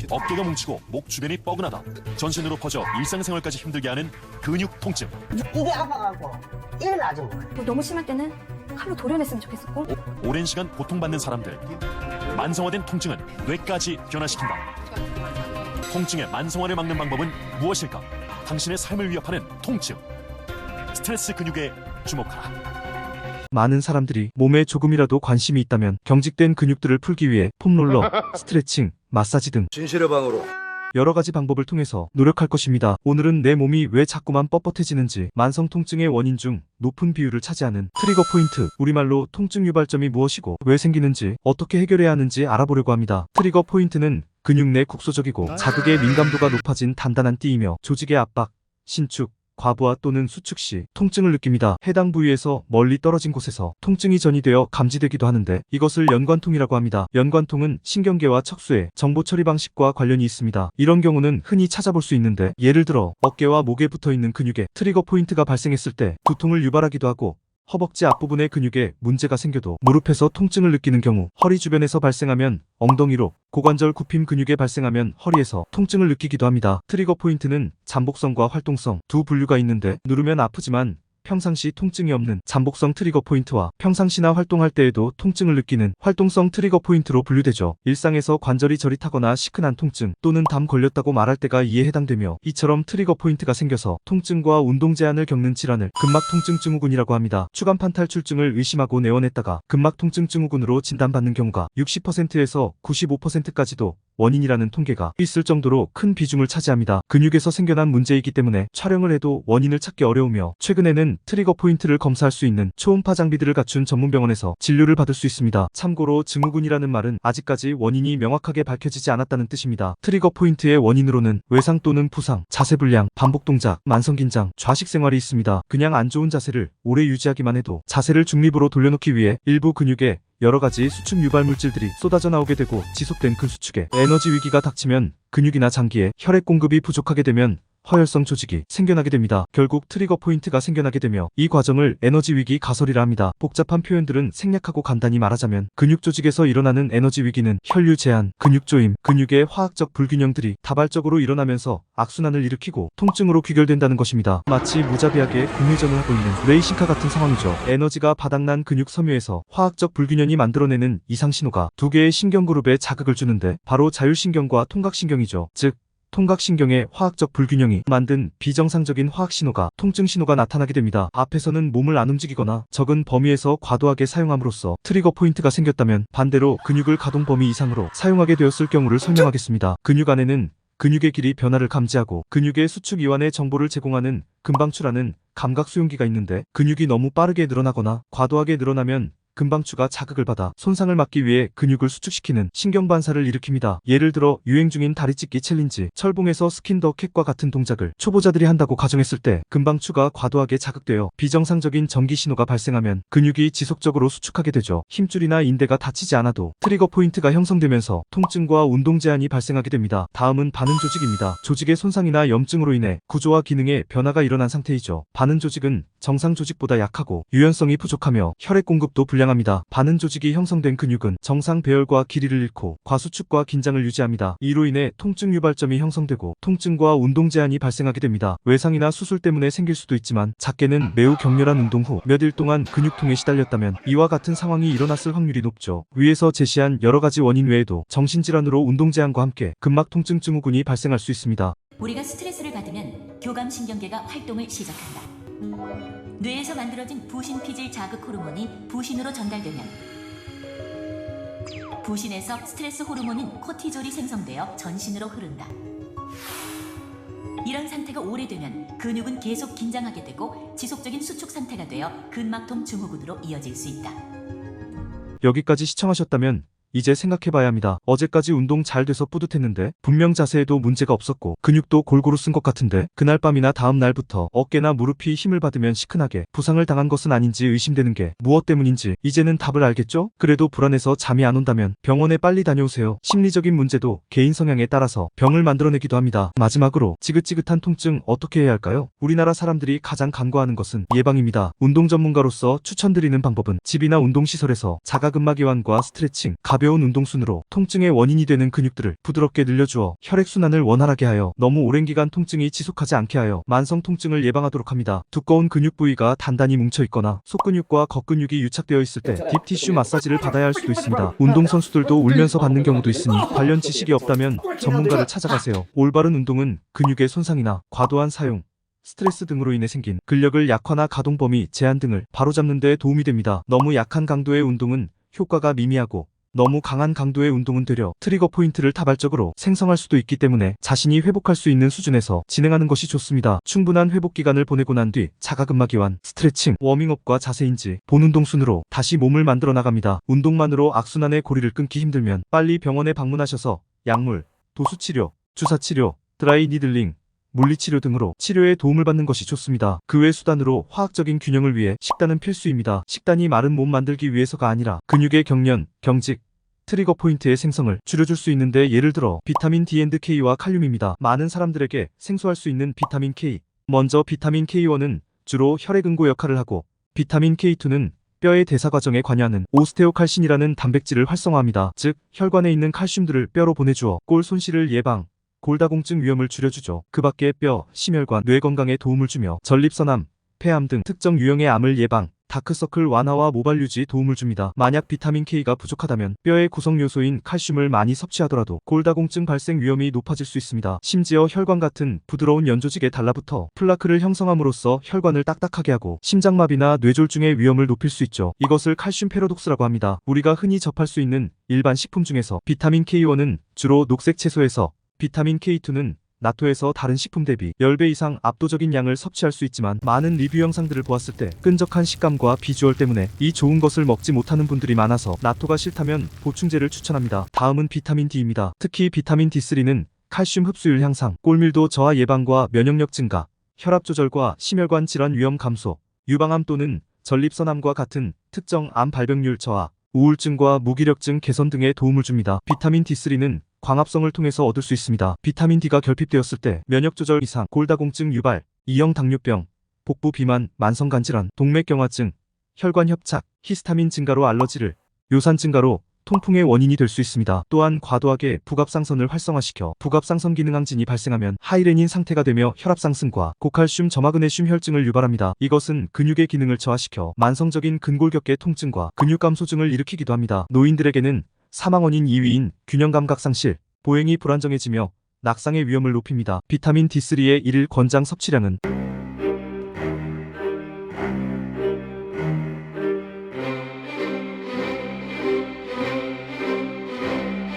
어깨가 뭉치고 목 주변이 뻐근하다. 전신으로 퍼져 일상생활까지 힘들게 하는 근육 통증. 이게 아파갖고 일어나지 뭐. 너무 심할 때는 칼로 도려냈으면 좋겠었고. 오랜 시간 고통받는 사람들. 만성화된 통증은 뇌까지 변화시킨다. 통증의 만성화를 막는 방법은 무엇일까? 당신의 삶을 위협하는 통증. 스트레스 근육에 주목하라. 많은 사람들이 몸에 조금이라도 관심이 있다면 경직된 근육들을 풀기 위해 폼롤러, 스트레칭, 마사지 등 진실의 방으로 여러 가지 방법을 통해서 노력할 것입니다. 오늘은 내 몸이 왜 자꾸만 뻣뻣해지는지, 만성 통증의 원인 중 높은 비율을 차지하는 트리거 포인트, 우리말로 통증 유발점이 무엇이고 왜 생기는지, 어떻게 해결해야 하는지 알아보려고 합니다. 트리거 포인트는 근육 내 국소적이고 자극의 민감도가 높아진 단단한 띠이며 조직의 압박, 신축, 과부하 또는 수축 시 통증을 느낍니다. 해당 부위에서 멀리 떨어진 곳에서 통증이 전이되어 감지되기도 하는데 이것을 연관통이라고 합니다. 연관통은 신경계와 척수의 정보 처리 방식과 관련이 있습니다. 이런 경우는 흔히 찾아볼 수 있는데, 예를 들어 어깨와 목에 붙어있는 근육에 트리거 포인트가 발생했을 때 두통을 유발하기도 하고, 허벅지 앞부분의 근육에 문제가 생겨도 무릎에서 통증을 느끼는 경우, 허리 주변에서 발생하면 엉덩이로, 고관절 굽힘 근육에 발생하면 허리에서 통증을 느끼기도 합니다. 트리거 포인트는 잠복성과 활동성 두 분류가 있는데, 누르면 아프지만 평상시 통증이 없는 잠복성 트리거 포인트와 평상시나 활동할 때에도 통증을 느끼는 활동성 트리거 포인트로 분류되죠. 일상에서 관절이 저릿하거나 시큰한 통증 또는 담 걸렸다고 말할 때가 이에 해당되며, 이처럼 트리거 포인트가 생겨서 통증과 운동 제한을 겪는 질환을 근막통증 증후군이라고 합니다. 추간판 탈출증을 의심하고 내원했다가 근막통증 증후군으로 진단받는 경우가 60%에서 95%까지도 원인이라는 통계가 있을 정도로 큰 비중을 차지합니다. 근육에서 생겨난 문제이기 때문에 촬영을 해도 원인을 찾기 어려우며, 최근에는 트리거 포인트를 검사할 수 있는 초음파 장비들을 갖춘 전문병원에서 진료를 받을 수 있습니다. 참고로 증후군이라는 말은 아직까지 원인이 명확하게 밝혀지지 않았다는 뜻입니다. 트리거 포인트의 원인으로는 외상 또는 부상, 자세 불량, 반복 동작, 만성 긴장, 좌식 생활이 있습니다. 그냥 안 좋은 자세를 오래 유지하기만 해도 자세를 중립으로 돌려놓기 위해 일부 근육에 여러가지 수축 유발 물질들이 쏟아져 나오게 되고, 지속된 근수축에 에너지 위기가 닥치면 근육이나 장기에 혈액 공급이 부족하게 되면 허혈성 조직이 생겨나게 됩니다. 결국 트리거 포인트가 생겨나게 되며 이 과정을 에너지 위기 가설이라 합니다. 복잡한 표현들은 생략하고 간단히 말하자면, 근육 조직에서 일어나는 에너지 위기는 혈류 제한, 근육 조임, 근육의 화학적 불균형들이 다발적으로 일어나면서 악순환을 일으키고 통증으로 귀결된다는 것입니다. 마치 무자비하게 공회전을 하고 있는 레이싱카 같은 상황이죠. 에너지가 바닥난 근육 섬유에서 화학적 불균형이 만들어내는 이상 신호가 두 개의 신경그룹에 자극을 주는데, 바로 자율신경과 통각신경이죠. 즉, 통각신경의 화학적 불균형이 만든 비정상적인 화학신호가 통증신호가 나타나게 됩니다. 앞에서는 몸을 안 움직이거나 적은 범위에서 과도하게 사용함으로써 트리거 포인트가 생겼다면, 반대로 근육을 가동 범위 이상으로 사용하게 되었을 경우를 설명하겠습니다. 근육 안에는 근육의 길이 변화를 감지하고 근육의 수축 이완의 정보를 제공하는 근방추라는 감각 수용기가 있는데, 근육이 너무 빠르게 늘어나거나 과도하게 늘어나면 근방추가 자극을 받아 손상을 막기 위해 근육을 수축시키는 신경반사를 일으킵니다. 예를 들어 유행 중인 다리찢기 챌린지, 철봉에서 스킨 더 캣과 같은 동작을 초보자들이 한다고 가정했을 때 근방추가 과도하게 자극되어 비정상적인 전기 신호가 발생하면 근육이 지속적으로 수축하게 되죠. 힘줄이나 인대가 다치지 않아도 트리거 포인트가 형성되면서 통증과 운동 제한이 발생하게 됩니다. 다음은 반응 조직입니다. 조직의 손상이나 염증으로 인해 구조와 기능에 변화가 일어난 상태이죠. 반응 조직은 정상 조직보다 약하고 유연성이 부족하며 혈액 공급도 불량합니다. 반응 조직이 형성된 근육은 정상 배열과 길이를 잃고 과수축과 긴장을 유지합니다. 이로 인해 통증 유발점이 형성되고 통증과 운동 제한이 발생하게 됩니다. 외상이나 수술 때문에 생길 수도 있지만, 작게는 매우 격렬한 운동 후 몇 일 동안 근육통에 시달렸다면 이와 같은 상황이 일어났을 확률이 높죠. 위에서 제시한 여러 가지 원인 외에도 정신질환으로 운동 제한과 함께 근막 통증 증후군이 발생할 수 있습니다. 우리가 스트레스를 받으면 교감신경계가 활동을 시작한다. 뇌에서 만들어진 부신피질 자극 호르몬이 부신으로 전달되면 부신에서 스트레스 호르몬인 코티졸이 생성되어 전신으로 흐른다. 이런 상태가 오래되면 근육은 계속 긴장하게 되고 지속적인 수축 상태가 되어 근막통 증후군으로 이어질 수 있다. 여기까지 시청하셨다면 이제 생각해봐야 합니다. 어제까지 운동 잘 돼서 뿌듯했는데 분명 자세에도 문제가 없었고 근육도 골고루 쓴 것 같은데, 그날 밤이나 다음 날부터 어깨나 무릎이 힘을 받으면 시큰하게 부상을 당한 것은 아닌지 의심되는 게 무엇 때문인지 이제는 답을 알겠죠? 그래도 불안해서 잠이 안 온다면 병원에 빨리 다녀오세요. 심리적인 문제도 개인 성향에 따라서 병을 만들어내기도 합니다. 마지막으로 지긋지긋한 통증 어떻게 해야 할까요? 우리나라 사람들이 가장 간과하는 것은 예방입니다. 운동 전문가로서 추천드리는 방법은 집이나 운동시설에서 자가근막이완과 스트레칭, 가벼운 가벼운 운동순으로 통증의 원인이 되는 근육들을 부드럽게 늘려주어 혈액순환을 원활하게 하여 너무 오랜 기간 통증이 지속하지 않게 하여 만성 통증을 예방하도록 합니다. 두꺼운 근육 부위가 단단히 뭉쳐 있거나 속근육과 겉근육이 유착되어 있을 때 딥티슈 마사지를 받아야 할 수도 있습니다. 운동선수들도 울면서 받는 경우도 있으니 관련 지식이 없다면 전문가를 찾아가세요. 올바른 운동은 근육의 손상이나 과도한 사용, 스트레스 등으로 인해 생긴 근력을 약화나 가동 범위 제한 등을 바로잡는 데 도움이 됩니다. 너무 약한 강도의 운동은 효과가 미미하고 너무 강한 강도의 운동은 되려 트리거 포인트를 다발적으로 생성할 수도 있기 때문에 자신이 회복할 수 있는 수준에서 진행하는 것이 좋습니다. 충분한 회복 기간을 보내고 난 뒤 자가근막 이완, 스트레칭, 워밍업과 자세인지 본운동 순으로 다시 몸을 만들어 나갑니다. 운동만으로 악순환의 고리를 끊기 힘들면 빨리 병원에 방문하셔서 약물, 도수치료, 주사치료, 드라이 니들링, 물리치료 등으로 치료에 도움을 받는 것이 좋습니다. 그 외 수단으로 화학적인 균형을 위해 식단은 필수입니다. 식단이 마른 몸 만들기 위해서가 아니라 근육의 경련, 경직, 트리거 포인트의 생성을 줄여줄 수 있는데 예를 들어 비타민 D&K와 칼륨입니다. 많은 사람들에게 생소할 수 있는 비타민 K. 먼저 비타민 K1은 주로 혈액 응고 역할을 하고 비타민 K2는 뼈의 대사 과정에 관여하는 오스테오칼신이라는 단백질을 활성화합니다. 즉 혈관에 있는 칼슘들을 뼈로 보내주어 골 손실을 예방, 골다공증 위험을 줄여주죠. 그 밖에 뼈, 심혈관, 뇌 건강에 도움을 주며 전립선암, 폐암 등 특정 유형의 암을 예방, 다크서클 완화와 모발 유지에 도움을 줍니다. 만약 비타민 K가 부족하다면 뼈의 구성 요소인 칼슘을 많이 섭취하더라도 골다공증 발생 위험이 높아질 수 있습니다. 심지어 혈관 같은 부드러운 연조직에 달라붙어 플라크를 형성함으로써 혈관을 딱딱하게 하고 심장마비나 뇌졸중의 위험을 높일 수 있죠. 이것을 칼슘 패러독스라고 합니다. 우리가 흔히 접할 수 있는 일반 식품 중에서 비타민 K1은 주로 녹색 채소에서, 비타민 K2는 나토에서 다른 식품 대비 10배 이상 압도적인 양을 섭취할 수 있지만 많은 리뷰 영상들을 보았을 때 끈적한 식감과 비주얼 때문에 이 좋은 것을 먹지 못하는 분들이 많아서 나토가 싫다면 보충제를 추천합니다. 다음은 비타민 D입니다. 특히 비타민 D3는 칼슘 흡수율 향상, 골밀도 저하 예방과 면역력 증가, 혈압 조절과 심혈관 질환 위험 감소, 유방암 또는 전립선암과 같은 특정 암 발병률 저하, 우울증과 무기력증 개선 등에 도움을 줍니다. 비타민 D3는 광합성을 통해서 얻을 수 있습니다. 비타민 D가 결핍되었을 때 면역 조절 이상, 골다공증 유발, 2형 당뇨병, 복부 비만, 만성간질환, 동맥경화증, 혈관 협착, 히스타민 증가로 알러지를, 요산 증가로 통풍의 원인이 될 수 있습니다. 또한 과도하게 부갑상선을 활성화시켜 부갑상선 기능 항진이 발생하면 하이레닌 상태가 되며 혈압 상승과 고칼슘 저마그네슘 혈증을 유발합니다. 이것은 근육의 기능을 저하시켜 만성적인 근골격계 통증과 근육 감소증을 일으키기도 합니다. 노인들에게는 사망 원인 2위인 균형 감각 상실, 보행이 불안정해지며 낙상의 위험을 높입니다. 비타민 D3의 일일 권장 섭취량은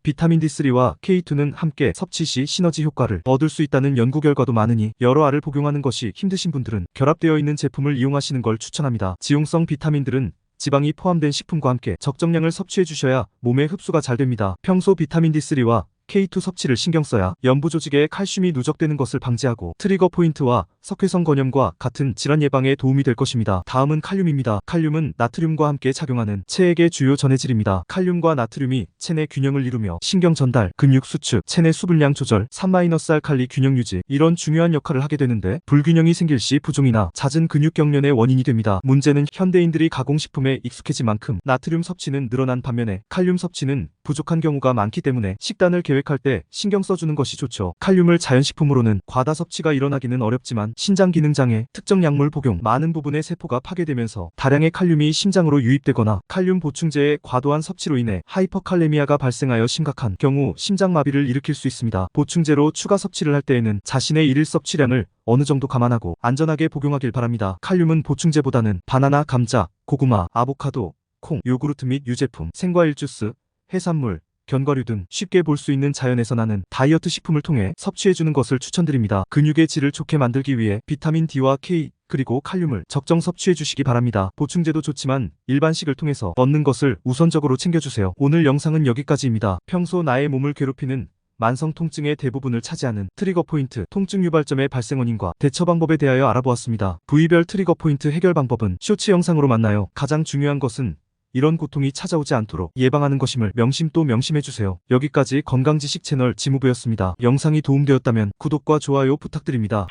비타민 D3와 K2는 함께 섭취 시 시너지 효과를 얻을 수 있다는 연구 결과도 많으니 여러 알을 복용하는 것이 힘드신 분들은 결합되어 있는 제품을 이용하시는 걸 추천합니다. 지용성 비타민들은 지방이 포함된 식품과 함께 적정량을 섭취해 주셔야 몸에 흡수가 잘 됩니다. 평소 비타민 D3와 K2 섭취를 신경 써야 연부 조직에 칼슘이 누적되는 것을 방지하고 트리거 포인트와 석회성 건염과 같은 질환 예방에 도움이 될 것입니다. 다음은 칼륨입니다. 칼륨은 나트륨과 함께 작용하는 체액의 주요 전해질입니다. 칼륨과 나트륨이 체내 균형을 이루며 신경 전달, 근육 수축, 체내 수분량 조절, 3-알칼리 균형 유지 이런 중요한 역할을 하게 되는데 불균형이 생길 시 부종이나 잦은 근육 경련의 원인이 됩니다. 문제는 현대인들이 가공식품에 익숙해진 만큼 나트륨 섭취는 늘어난 반면에 칼륨 섭취는 부족한 경우가 많기 때문에 식단을 계획할 때 신경 써주는 것이 좋죠. 칼륨을 자연식품으로는 과다 섭취가 일어나기는 어렵지만 신장 기능 장애, 특정 약물 복용, 많은 부분의 세포가 파괴되면서 다량의 칼륨이 심장으로 유입되거나 칼륨 보충제의 과도한 섭취로 인해 하이퍼칼레미아가 발생하여 심각한 경우 심장마비를 일으킬 수 있습니다. 보충제로 추가 섭취를 할 때에는 자신의 일일 섭취량을 어느 정도 감안하고 안전하게 복용하길 바랍니다. 칼륨은 보충제보다는 바나나, 감자, 고구마, 아보카도, 콩, 요구르트 및 유제품, 생과일 주스, 해산물, 견과류 등 쉽게 볼 수 있는 자연에서 나는 다이어트 식품을 통해 섭취해주는 것을 추천드립니다. 근육의 질을 좋게 만들기 위해 비타민 D와 K 그리고 칼륨을 적정 섭취해 주시기 바랍니다. 보충제도 좋지만 일반식을 통해서 얻는 것을 우선적으로 챙겨주세요. 오늘 영상은 여기까지입니다. 평소 나의 몸을 괴롭히는 만성 통증의 대부분을 차지하는 트리거 포인트, 통증 유발점의 발생 원인과 대처 방법에 대하여 알아보았습니다. 부위별 트리거 포인트 해결 방법은 쇼츠 영상으로 만나요. 가장 중요한 것은 이런 고통이 찾아오지 않도록 예방하는 것임을 명심 또 명심해주세요. 여기까지 건강지식 채널 지무부였습니다. 영상이 도움되었다면 구독과 좋아요 부탁드립니다.